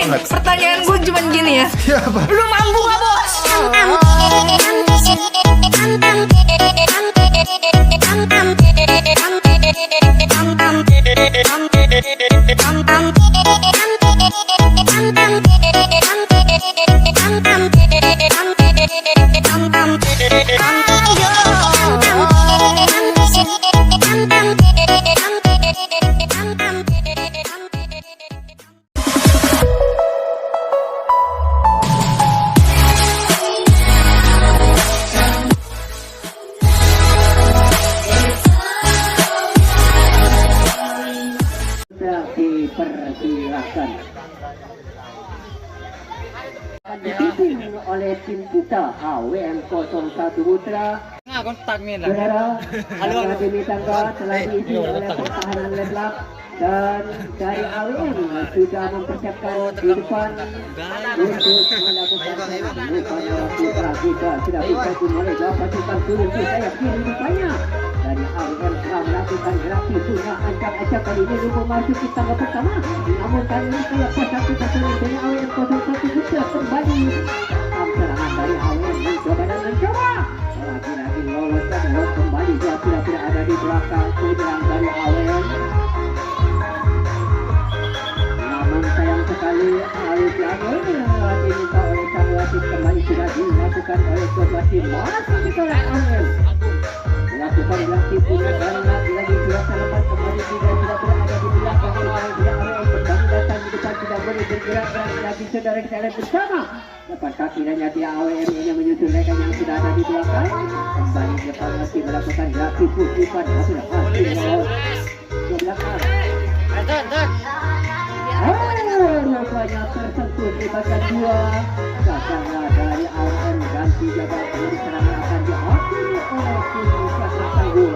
banget. Pertanyaan gue cuma gini ya. Ya apa? Lu mampu gak bos? Dipersilakan dipimpin oleh tim kita AWM 01 Putra. Saudara, tangga demi tangga telah diisi oleh pertahanan leblak dan dari AWM sudah mempersiapkan di depan untuk melakukan penumpukan putra kita sudah dibantu oleh pasukan turun di sayap kiri depannya. Dari AWM telah melakukan gerakan sunnah ancang-ancang kali ini untuk memasuki tangga pertama. Namun kali ini sayap pasang kita turun dari AWM 01 Putra kembali. Serangan dari AWM mencoba dan mencoba. Lagi-lagi lolos dan lolos kembali. Dia tidak ada di belakang penyerang dari AWM. Namun sayang sekali Alif Lamun diminta oleh sang wasit kembali sudah dilakukan oleh kedua tim. Masih ditolak AWM. Dilakukan belakang punya karena lagi belakang lepas kembali tidak berada di belakang AWM kembali datang di depan tidak boleh bergerak dan lagi saudara kalian bersama. Depan kaki dan nyati AWM ini menyusul rekan yang sudah ada di belakang. Kembali depan masih melakukan gerakan pukulan sudah pasti lolos ke belakang. Rupanya tersentuh di bagian dua. Kakaknya dari AWM ganti jaga kembali serangan akan diakhiri oleh tim Kakak Tanggul.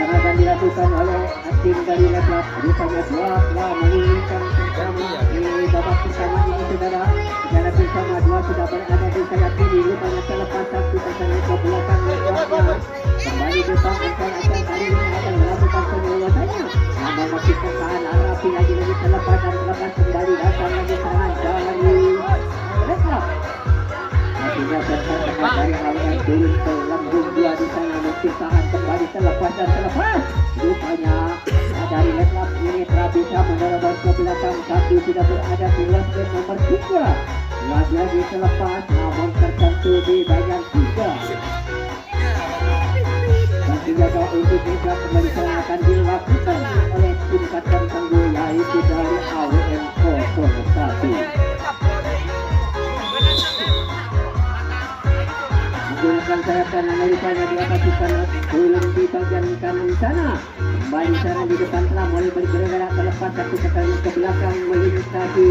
Akan dilakukan oleh tim dari leblak. Rupanya dua menginginkan bersama di babak pertama ini saudara. Secara bersama dua sudah berada di sayap kiri. Rupanya selepas satu pertandingan ke belakang leblaknya. Kembali depan akan kali ini akan melakukan penyeluruhannya. Namun masih pertahanan rapi lagi selepas dan selepas kembali datang lagi serangan dari leblak. Akhirnya bersamaan dari AWM turun ke lambung dua di sana meski tahan kembali selepas dan selepas. Rupanya dari leblak ini telah bisa menerobos ke belakang. Satu sudah berada di line nomor 3. Lagi selepas namun tersentuh di bagian 3. Dan jaga untuk bisa kembali serangan akan dilakukan oleh tim Kakak Tanggul yaitu dari AWM 01. Menggunakan sayap kanan Amerikanya dia pasukan turun di bagian kanan sana. Kembali sana di depan telah mulai bergerak terlepas satu kali ke belakang melintasi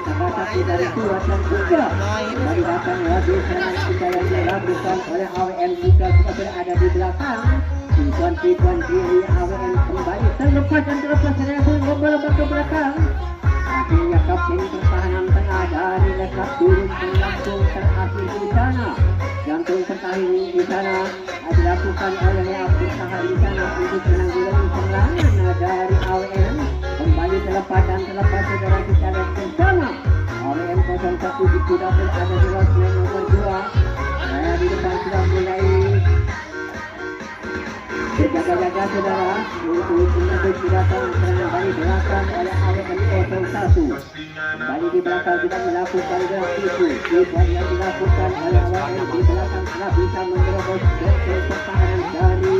salah satu dari 2 dan 3. Kembali datang lagi serangan kita yang dilakukan oleh AWM juga berada di belakang. Tipuan kiri AWM kembali terlepas dan terlepas serangan pun membelah ke belakang. Akhirnya kapten pertahanan tengah dari leblak turun langsung terakhir di sana. Jantung pertahanan di sana dilakukan oleh pertahanan di sana untuk menanggulangi serangan dari AWM. Kembali terlepas dan terlepas saudara kita lihat bersama. AWM 01 sudah berada di line nomor 2. Di depan sudah mulai berjaga-jaga saudara untuk menyambut kedatangan serangan dari belakang oleh AWM 01. Kembali di belakang kita melakukan gerak itu. Tipuan yang dilakukan oleh AWM di belakang telah bisa menerobos ke pertahanan dari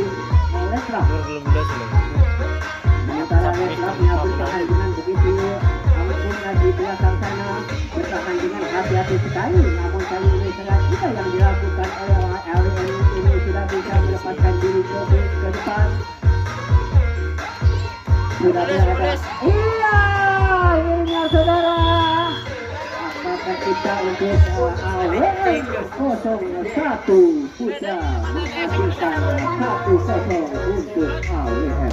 leblak. Sementara leblaknya bertahan dengan begitu amat di belakang sana bertahan dengan hati-hati sekali. Namun kali ini serangan kita yang dilakukan oleh AWM ini sudah bisa melepaskan diri ke depan. Sudah berada. Iya, akhirnya saudara. Apakah kita untuk AWM 01 Putra menghasilkan 1-0 untuk AWM.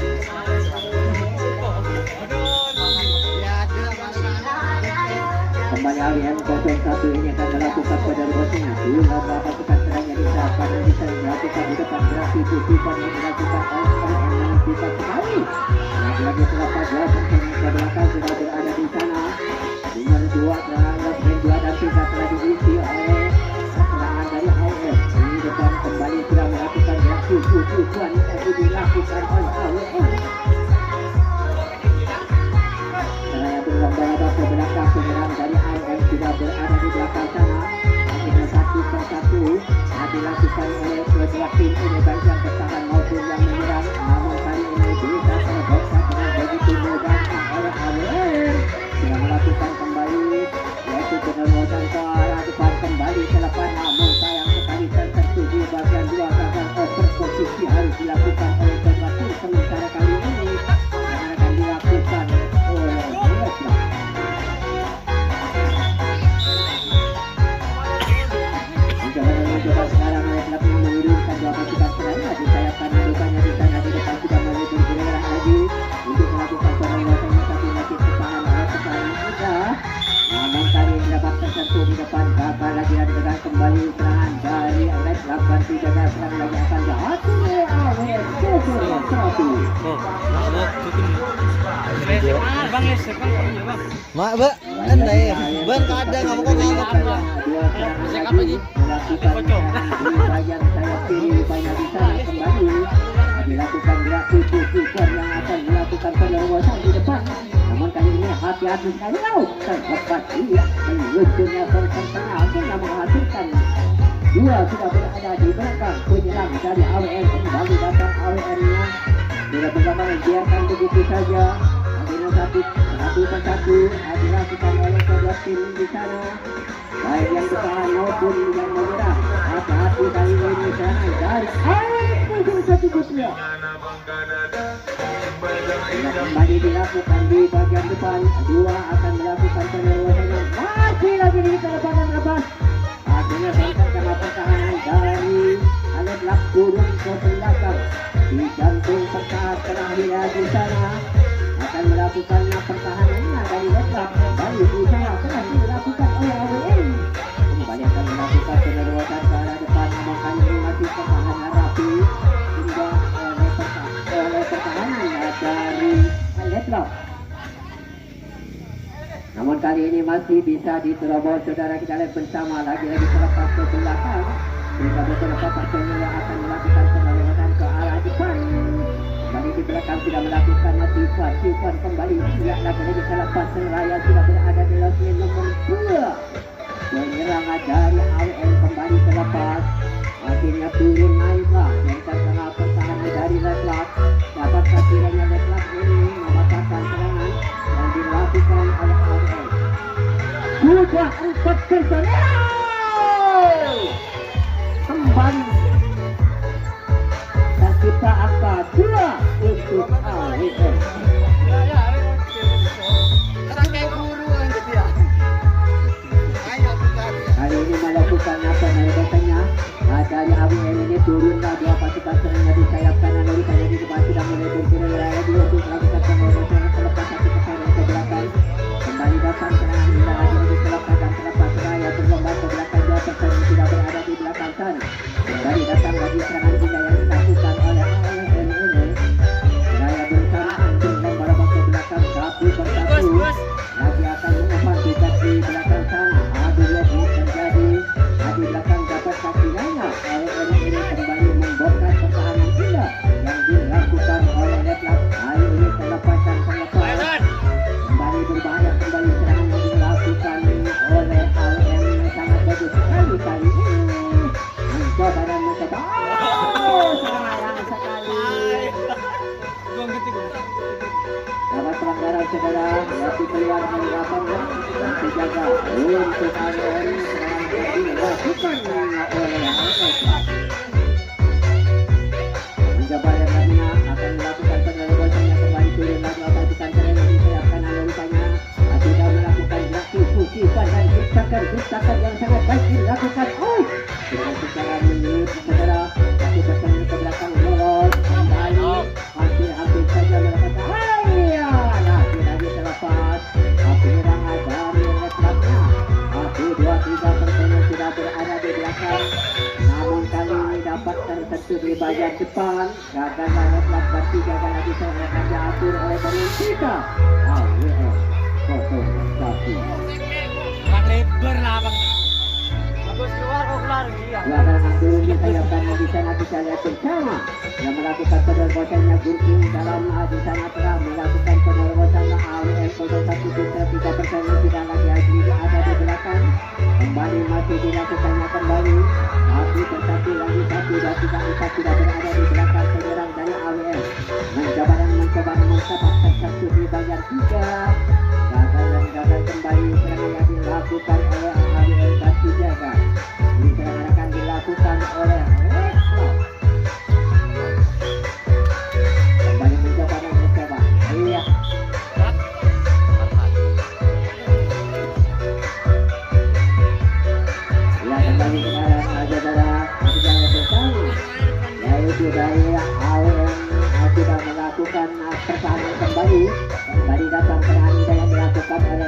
Kembali AWM 01 ini akan melakukan pada bosnya. Belum pasukan serangnya di saat pada bisa dilakukan di depan gerak itu Ivan yang dilakukan oleh kita sekali. Lagi-lagi terlepas jauh ke belakang sudah berada di sana. Nomor 2 terhadap 2 dan 3 telah diisi oleh serangan dari AWM. Di depan kembali sudah melakukan gerak tujuan yang dilakukan oleh AWM. Seraya berlomba-lomba ke belakang, penyerang dari AWM sudah berada di belakang sana. Akhirnya 1-1 dilakukan oleh kedua tim ini, baik yang bertahan maupun yang menyerang. Namun kali ini bisa terbongkar dengan begitu mudah oleh AWM. Sudah melakukan kembali yaitu penerosan ke arah depan kembali selepas, namun sayang sekali tertentu di bagian 2 gagal over posisi harus dilakukan oleh kedua tim. Sementara kali ini akan dilakukan oleh Leslar. Mencoba sekarang Leslar mengirimkan 2 pasukan serangnya di sayap kanan, rupanya di sana di depan sudah mulai bergerak lagi untuk melakukan penerosan yang satu lagi pertahanan oleh pertahanan kita. Namun kali ini dapat tersentuh di depan, gagal lagi dan gagal kembali serangan dari Leslar. Ganti gagal serang lagi akan jatuh AWM satu. Mak, Mbak, andai, Bang, kadang ngamuk-ngamuk. Bagian sayap kiri banyak di sana kembali dilakukan gerak tujuan yang akan dilakukan penerosan di depan. Namun kali ini hati-hati sekali terlepas dia meluncurnya tengah hingga menghasilkan 2 sudah berada di belakang penyerang dari AWM. Kembali datang AWM-nya tidak bergambar, biarkan begitu saja. Akhirnya satu persatu dilakukan oleh kedua tim di sana, baik yang bertahan maupun yang menyerang. Hati-hati kali ini sana dari satu busnya. Kembali dilakukan di bagian depan, 2 akan melakukan penerosan yang masih lagi di depan lepas. Akhirnya bangkit sama pertahanan dari Leslar turun ke belakang di jantung pertahanan terakhir di sana. Akan melakukan pertahanannya dari Leslar. Kembali di sana telah dilakukan oleh AWM. Kembali akan melakukan penerosan ke arah depan, namun kali ini masih pertahanan rapi hingga oleh pertahanan dari Leslar. Namun kali ini masih bisa diterobos, saudara kita lihat bersama lagi-lagi terlepas ke belakang sehingga beberapa personil yang akan melakukan penerosan ke arah depan. Kembali di belakang sudah melakukannya Tifan kembali siap lagi-lagi terlepas, seraya sudah berada di lane nomor 2. Penyerang dari AWM kembali terlepas, akhirnya turun naiklah yang tengah pertahanan dari Leslar. Dapat kiranya Leslar ini membatalkan serangan yang dilakukan oleh AWM. Sudah 4 personel kembali tercipta angka 2 untuk AWM. Kali ini melakukan penerosannya dari AWM ini, turunlah 2 pasukan serangnya di sayap kanan, lalu kali di depan sudah mulai bergerak lagi untuk melakukan penerosan selepas satu pertahanan ke belakang. Kembali datang serangan hingga lagi selepas dan selepas seraya berlomba ke belakang, 2 pertahanan sudah berada di belakang sana. Kembali datang lagi serangan hingga yang dilakukan oleh AWM ini. Seraya bersamaan berlomba-lomba ke belakang, satu persatu lagi akan mengumpan di belakang sana. Adu lagi terjadi di belakang, dapat kakinya AWM ini kembali membongkar pertahanan indah yang dilakukan oleh Leslar. Hari ini terlepas dan terlepas kembali berbahaya, kembali serangan yang dilakukan oleh AWM yang sangat bagus sekali kali ini. Mencoba dan mencoba, sayang sekali dapat pelanggaran saudara, yaitu keluar dari lapangan dan dijaga untuk AWM serangan yang dilakukan oleh Leslar. Mencoba yang lainnya akan melakukan penerosan yang kembali turun lagi pasukan serangnya di sayap kanan, rupanya sudah melakukan gerak Tifan dan gitakan yang sangat baik dilakukan dengan secara menyut saudara. Masih bertemu ke belakang, lolos kembali, hampir saja melakukan lagi terlepas. Penyerangan dari Leslarnya 1, 2, 3 personel sudah berada di belakang, namun bagian depan. Gagal lewat berarti gagal lagi akan diatur oleh Benfica. AWM 0-1. Lebar lah bang. Bagus keluar kok keluar dia. Larangan dulu ditayangkan di sana bisa lihat bersama yang melakukan penerbosannya Gunting dalam di sana telah melakukan penerbosannya AWM 0-1 tidak lagi ada di belakang. Kembali masih dilakukannya kembali. Tapi tetapi lagi satu dan tidak berada di belakang penyerang dari AWM. Mencoba mendapatkan satu di bagian 3. Gagal kembali serangan yang dilakukan oleh AWM Batu Jaga. Ini serangan akan dilakukan oleh Reklam. Kembali mencoba. Iya. Kembali saudara masih bersama yaitu dari AWM sudah melakukan pertahanan kembali datang serangan yang dilakukan oleh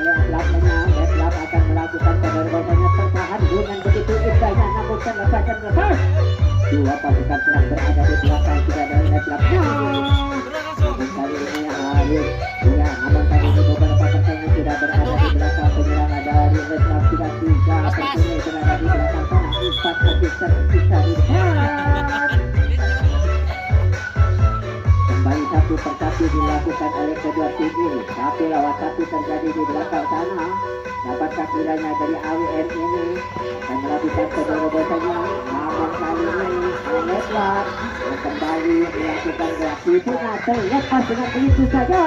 Letlap akan melakukan penerbosannya pertahanan dengan begitu indahnya namun lepas dua pasukan serang berada di belakang tidak ada Letlap kali ini Arif namun kali ini beberapa pertanyaan sudah berada di belakang penyerang dari Letlap sudah 3 pertanyaan berada di belakang sana 4 asisten bisa di depan. Kembali satu persatu dilakukan oleh kedua tim ini. 1 lawan 1 terjadi di belakang sana. Dapatkah kiranya dari AWM ini akan melakukan penerobosannya? Namun kali ini Letlap kembali melakukan reaksinya terlepas dengan begitu saja.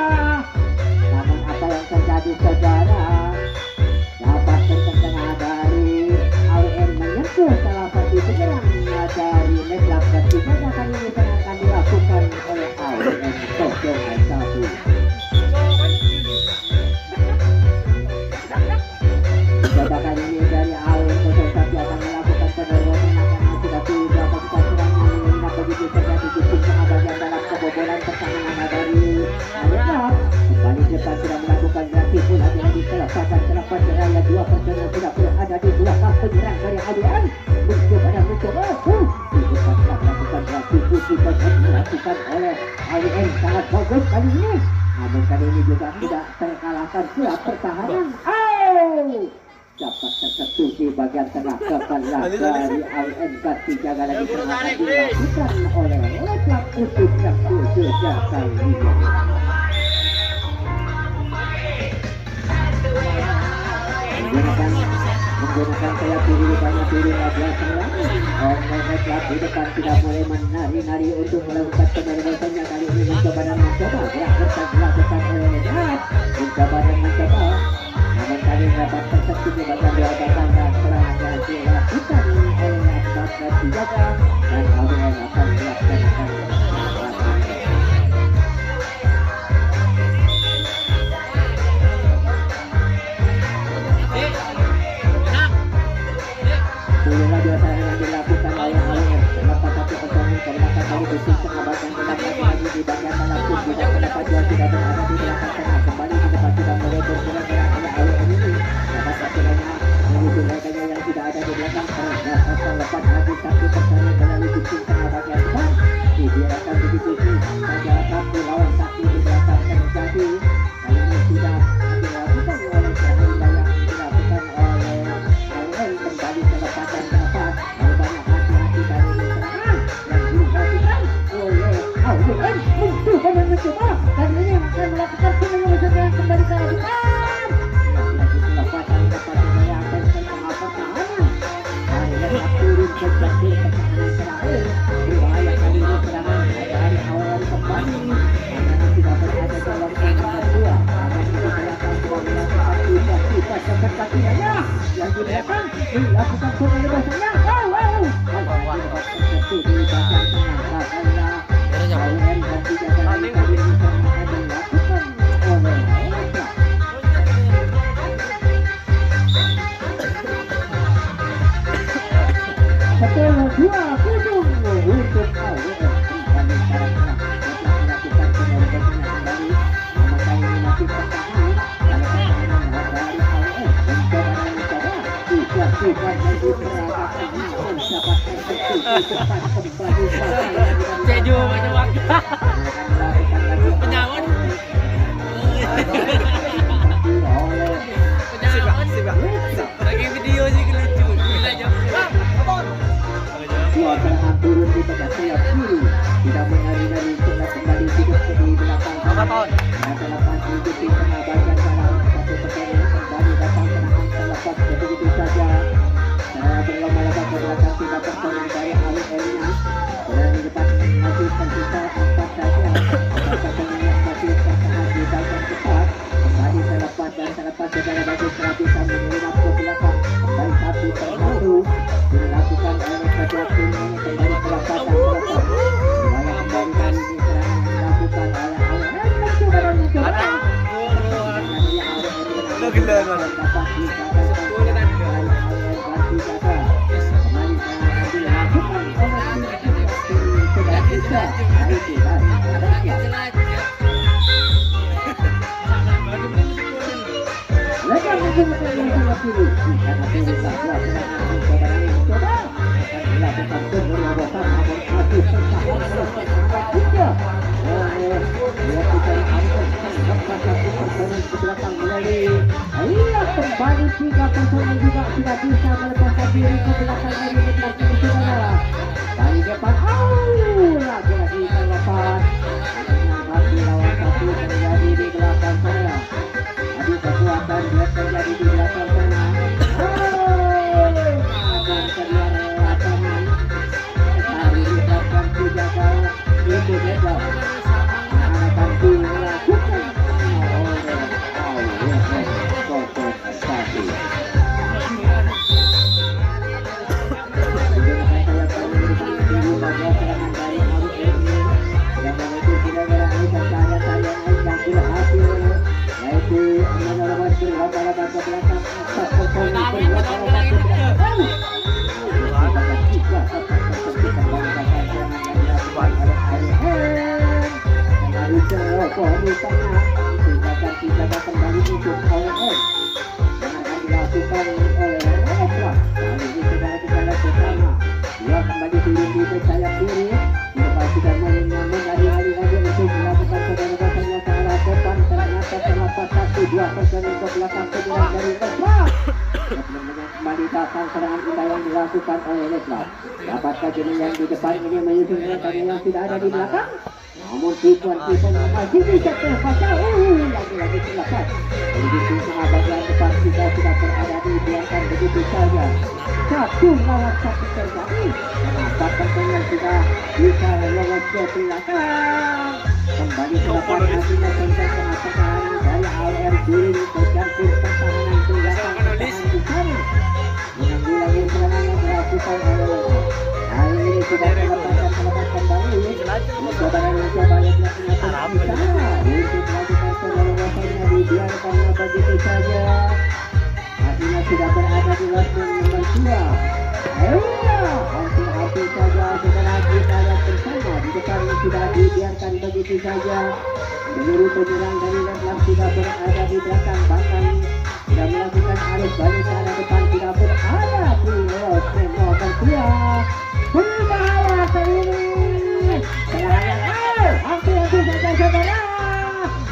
Namun apa yang terjadi saudara? Dapat terkena dari AWM menyentuh salah satu penyerang dari Letlap dan juga kali ini akan dilakukan oleh AWM 0-1. Coba kali ini dari AWM 0-1 akan melakukan penerobosan karena sudah tidak pasukan serangan mengingat begitu terjadi di bagian dalam kebobolan pertahanan dari Letlap. Kembali depan sudah melakukan reaksi pun ada di selepas raya 2 personel sudah berada di belakang penyerang dari AWM. Mencoba melakukan reaksi putih dilakukan oleh AWM sangat bagus kali ini. Namun kali ini juga tidak terkalahkan pula pertahanan. Dapat tersentuh di bagian tengah kepala dari AWM Batu Jaga lagi akan dilakukan oleh Letlap untuk yang kedua kali ini. Menggunakan sayap kiri banyak turun adalah serangan. Letlap di depan tidak boleh menari-nari untuk melakukan penerbosannya kali ini mencoba dilakukan oleh Letlap. Mencoba. Namun kali dapat tersentuh di bagian dua belakang dan serangan yang dilakukan oleh Letlap Batu Jaga dan AWM akan melaksanakan yang dilakukan oleh AWM. Lepas satu pertandingan kemenangan kali besar sahabat yang dilakukan lagi di bagian dalam pun tidak mendapat jual tidak berada di belakang tengah kembali di depan sudah mulai bergerak oleh AWM ini. Dapat akhirnya menuju mereka yang tidak ada di belakang lepas lagi satu pertandingan melalui pintu tengah bagian depan dibiarkan begitu saja 1 lawan 1 di belakang terjadi. Kali ini sudah dilakukan oleh serangan yang dilakukan oleh AWM kembali ke lepaskan dapat banyak hati-hati kali ini serangan yang dilakukan oleh AWM untuk mencoba dan ini akan melakukan penyelesaian yang kembali ke depan. Lepaskan dapat dibayangkan tengah pertahanan dan Letlap turun ke jalur pertahanan terakhir. Berbahaya kali ini serangan dari awal kembali karena tidak berada dalam tengah kedua. Akan dibayangkan semua melakukan tiba-tiba sepertinya yang di belakang dilakukan penerbosannya. Tersentuh di bagian tengah karena AWM dan tidak kali ini akan dilakukan oleh Letlap. Setelah 2-0 untuk AWM kembali sekarang tengah Letlap melakukan penerbosannya kembali. Namun kali ini masih pertahanan karena pertahanan dari AWM mencoba tidak diperagakan mendapatkan Cek juga macam waktu. Penyawan. Lagi video sih lucu. Gila jam. Dua serangan turun di tengah sayap kiri. Tidak menari-nari tengah kembali hidup di belakang. Masa lepas mengikuti tengah bagian dalam. Satu pertandingan kembali datang serangan terlepas begitu saja. Saya berlomba-lomba ke belakang tidak pertolongan dari AWL-nya. Dan di depan masih tersisa 4 saja. Pertandingan yang masih sangat di bagian cepat. Kembali terlepas dan terlepas secara bagus terhabiskan menyelinap ke belakang. Kembali 1-1 dilakukan oleh kedua tim ini kembali terlepas dan terlepas. Wilayah kembali kali ini serangan dilakukan oleh AWL. Lo gila mana? Dapat disadarkan oleh AWL ganti jaga. Kembali serangan dilakukan oleh tim sudah bisa. Hari kita Lepas menggunakan yang pilih, karena pilih bahwa serangan mencoba dan mencoba akan dilakukan penyerobotan namun masih tertahan oleh tiga. Dia tidak akan dapat satu pertandingan ke belakang melalui lihat kembali 3-0 juga tidak bisa melepaskan diri ke belakang dari Lepas saudara. Dari depan, lagi-lagi terlepas. Lagi lawan satu terjadi di belakang saya. Adu kekuatan dia terjadi di belakang sana. Akan terlihat lapangan. Tadi di belakang dijaga itu beda. Akan dilakukan oleh Kontestasi. Menggunakan sayap kali ini di bagian serangan dari AWL yang menuju kira-kira aikan saya yang berhasil. Yaitu menyelamat berlomba-lomba ke belakang 4-0 berlomba-lomba ke belakang. Dijaga kembali untuk AWL yang akan dilakukan oleh Reklam. Kali ini segala-segala bersama. Dia kembali turun di sayap kiri. Lepas sudah namun hari-hari lagi untuk melakukan segala-galanya ke arah depan. Ternyata terlepas 1-2 ke belakang kejuaraan dari Reklam. Kembali datang serangan indah yang dilakukan oleh Reklam. Dapatkah jenis yang di depan ini menyusun rekan yang tidak ada di belakang? Namun tipuan-tipuan masih bisa terpasang. Lagi-lagi terlepas. Begitu tengah bagian depan kita sudah berada dibiarkan begitu saja. 1-1 terjadi. Kenapa tentunya sudah bisa lolos ke belakang. Kembali terlepas hasilnya tentang tengah pertahanan dari AWL Giring ke jantung pertahanan belakang pertahanan di sana. Menanggulangi serangan yang dilakukan oleh hari ini sudah terlepas kembali. Mencoba yang dilakukan di sana untuk melakukan penyelobosannya dibiarkannya begitu saja. Hasilnya sudah berada di lasman nomor 2. Hampir saja setelah kita lihat bersama di depan sudah dibiarkan begitu saja. Seluruh penyerang dari Reklam sudah berada di belakang, bahkan sudah melakukan arus balik ke arah depan, sudah berada di nomor 2. Berbahaya kali ini. Serangan hampir saja saudara.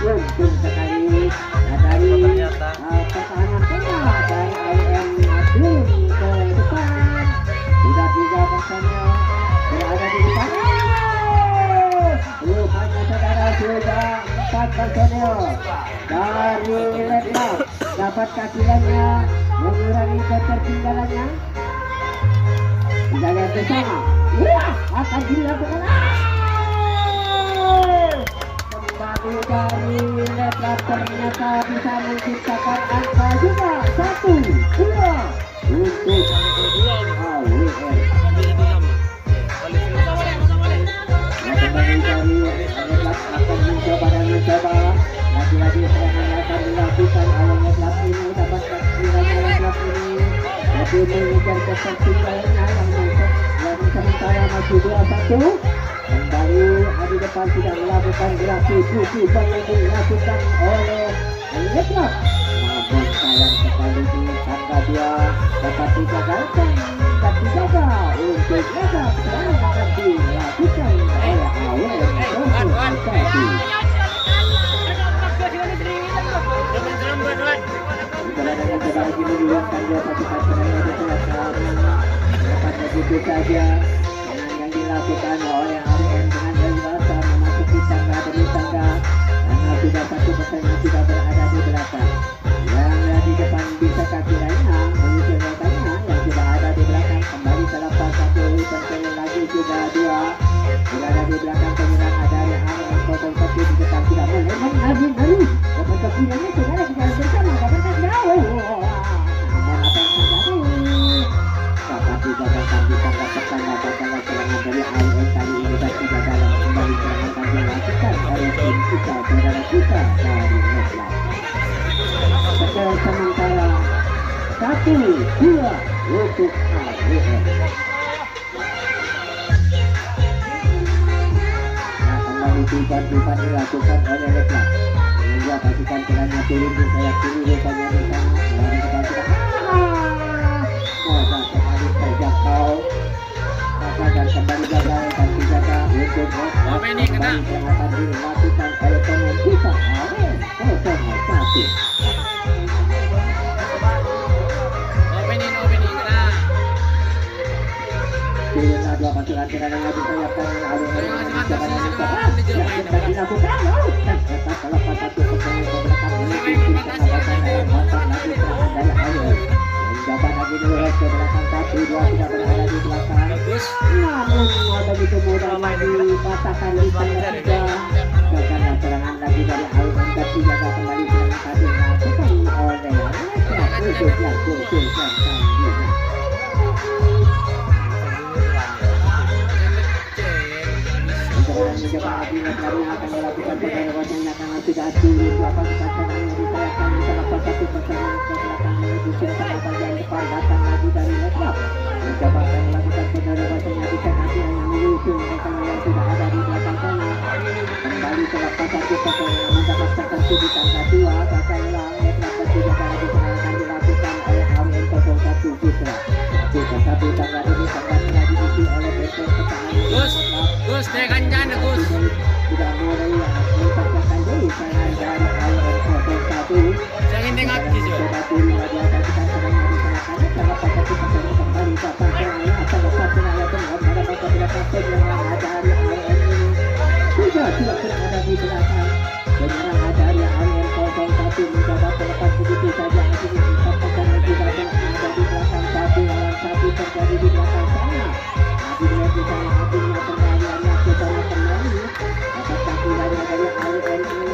Untung sekali dari pertahanan tengah dari AWL Adun ke depan. Sudah 3 personel berada di depan. Rupanya saudara sudah 4 personel dari Reklam. Dapat kakilannya mengurangi ketertinggalannya. Kita lihat bersama. Akan dilakukan. Kembali dari Reklam ternyata bisa menciptakan angka juga 1-2 untuk AWL. Kembali dari Reklam akan mencoba dan mencoba. Lagi-lagi serangan akan dilakukan oleh Reklam ini. Dapat kiranya Reklam ini tapi mengejar ketertinggalannya yang sementara masih 2-1. Kembali di depan tidak melakukan gerakan tujuh yang dilakukan oleh Reklam. Namun sayang sekali di tangga 2 dapat digagalkan. angkat dijaga untuk laga serangan akan dilakukan oleh AWM 01. Kedatangan coba lagi mendudukan dua pasukan serangan di belakang. Lepasnya begitu saja yang dilakukan oleh AWM dengan leluasa memasuki tangga demi tangga karena sudah satu pertandingan sudah berada di belakang. Yang di depan bisa kiranya menyusul rekannya yang sudah ada di belakang kembali terlepas satu pertandingan lagi sudah dua berada di belakang penyerang dari AWM 01 di depan sudah mulai mengaji-aji dapat kepilihnya sudah ada kita bersama dapat jauh namun apa yang terjadi dapat digagalkan di tangga pertama serangan dari AWM kali ini dan tidak dalam kembali serangan akan dilakukan oleh tim kita saudara kita dari Netland. Skor sementara 1-2 untuk AWM. Nah, kembali tiban dilakukan oleh Netland. Membuat pasukan serangan turun di sayap kiri rupanya di sana. Lalu depan sudah Moza kembali terjangkau. Dan kembali gagal dan dijaga untuk ini kena. yang akan dilakukan oleh pemain kita AWM 01. Turunlah dua pasukan serangan yang disayapkan oleh AWM dilakukan dan tetap terlepas satu pertandingan ke belakang menuju kesempatan dan kontak lagi serangan dari AWM. Menjabat lagi menurut ke belakang 1-2 tidak berada di belakang. Namun begitu mudah dipatahkan di tengah tiga. Gagal serangan lagi dari AWM dan dijaga kembali serangan tadi dilakukan oleh untuk yang khususkan juga. Mencoba lagi Netland akan melakukan pergerakan yang akan sudah turun dua pasukan serangan disayapkan di terlepas satu pertandingan ke belakang menuju ke bagian depan datang lagi dari Netland. Mencoba akan melakukan pergerakan di tengah yang menyusul mereka yang sudah ada di belakang sana. Kembali terlepas satu pertandingan mendapatkan kesulitan kedua kakaklah Netland tidak lagi serangan dilakukan oleh AWM 01 Putra. Satu tangga ini tangga telah diisi oleh benteng pertahanan. Gus, tekan jana Gus. Sudah mulai menciptakan diri serangan dari AWM 01. Saya ingin tengok Gus. Coba turun lagi pasukan serangan di sana. Terlepas satu pertandingan kembali datang serangan atau lepas serangan dengan mendapatkan belakang penyerang dari AWM ini. Sudah tidak ada di belakang. Penyerang dari AWM 01 mencoba terlepas begitu saja akhirnya dikatakan juga ada di belakang satu lawan satu terjadi di belakang sana. Akhirnya di sana akhirnya perlawanan secara kembali dapatkan tidaknya dari AWM ini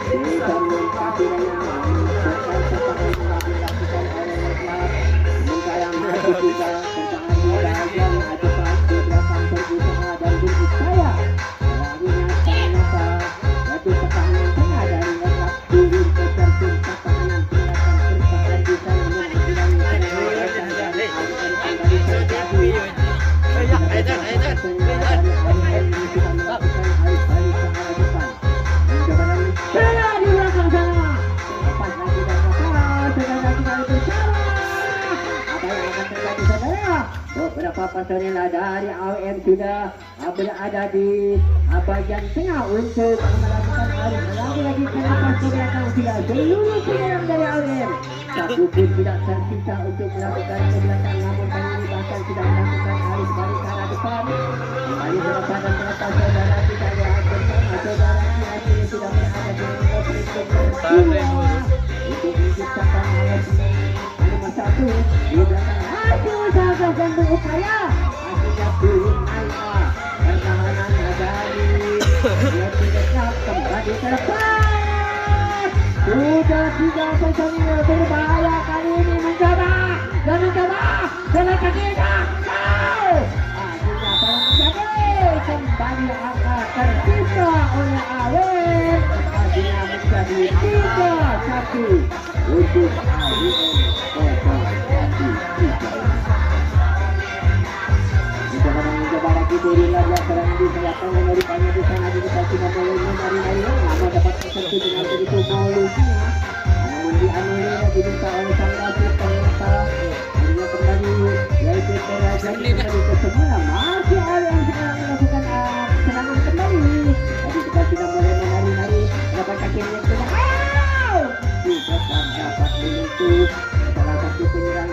bisa akhirnya menyebabkan serangan yang dilakukan oleh Netland. Sementara masih juga pertahanan yang depan di belakang berusaha dan berupaya. Akhirnya ternyata yaitu pertahanan tengah dari Netland turun ke terjun pertahanan tindakan bertahan di sana menanggulangi serangan dari AWM kembali terjadi. Beberapa personel dari AWM sudah berada di bagian tengah untuk melakukan arus lagi kenapa ke belakang sudah seluruh penyerang dari AWM satu pun tidak tersisa untuk melakukan ke belakang namun kali ini bahkan sudah melakukan arus balik ke arah depan kembali berdepan dan terlepas saudara kita lihat bersama saudara ini sudah berada di lokasi kedua untuk menciptakan nomor satu di belakang usaha dan berupaya akhirnya turun naik pertahanan dari Netland kembali terlepas sudah tiga personil berbahaya kali ini mencoba dengan kakinya akhirnya tolong menjadi kembali angka tersisa oleh AWM akhirnya menjadi 3-1 untuk AWM 01. Mencoba lagi turun lagi serangan di belakang meneripanya di sana di depan sudah mulai menari-nari namun dapat tersentuh dengan begitu solusinya namun dianulir diminta oleh sang wasit ternyata akhirnya kembali yaitu kembali ke semula. Masih ada yang sedang melakukan serangan kembali. Tapi kita sudah mulai menari-nari. Dapat kaki yang sudah. Tidak dapat menyentuh salah satu penyerang